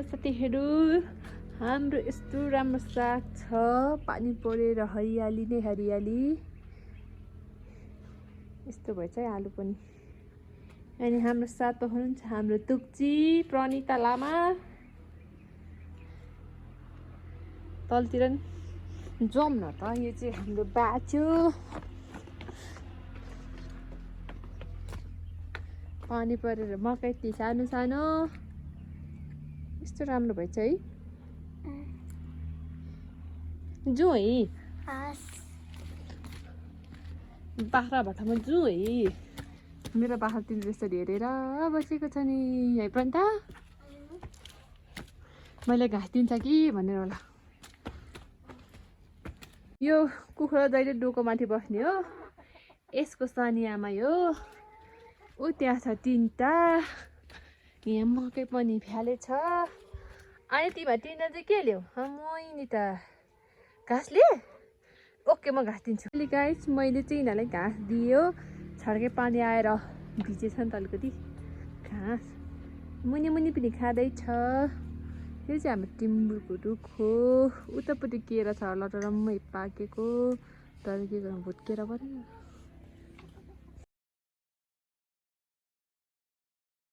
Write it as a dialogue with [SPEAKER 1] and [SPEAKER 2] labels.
[SPEAKER 1] साथीहरू हाम्रो यस्तो राम्रो साग छ, पानी परेर हरियाली नै हरियाली यस्तो भएछ है आलु पनि। अनि हाम्रो साथमा हुनुहुन्छ हाम्रो तुक्ची प्रणिता लामा, तलतिर जाउँ न त। यो चाहिँ हाम्रो बाचो, पानी परेर मकै सानो सानो यस्तो राम्रो भएछ है। जाउँ है बाख्रा भट्टामा जाउँ है। मेरो बाख्रा तिमीले यसरी हेरेर बसेको छ नि है प्रणिता, मैले घाँस दिन्छ कि भनेर होला। यो कुखुरा जहिले डोको माथि बस्ने हो, यसको सानी आमा यो। ऊ त्यहाँ छ तिनटा, यहाँ मकै पनि फ्याले छ। अनि तिमीहरू तिनजना चाहिँ के ल्याऊ? मै नि त घाँस लिए। ओके म घाँस दिन्छु। अहिले गाइस मैले चाहिँ यिनीहरूलाई घाँस दियो, छड्के पानी आएर भिजेछ नि त अलिकति घाँस। मुनि मुनि पनि खाँदैछ। यो चाहिँ हाम्रो टिम्बुरको रुख हो। उतापट्टि केरा छ लटरम्मै पाकेको, तर के गर्नु भुत्केर पऱ्यो।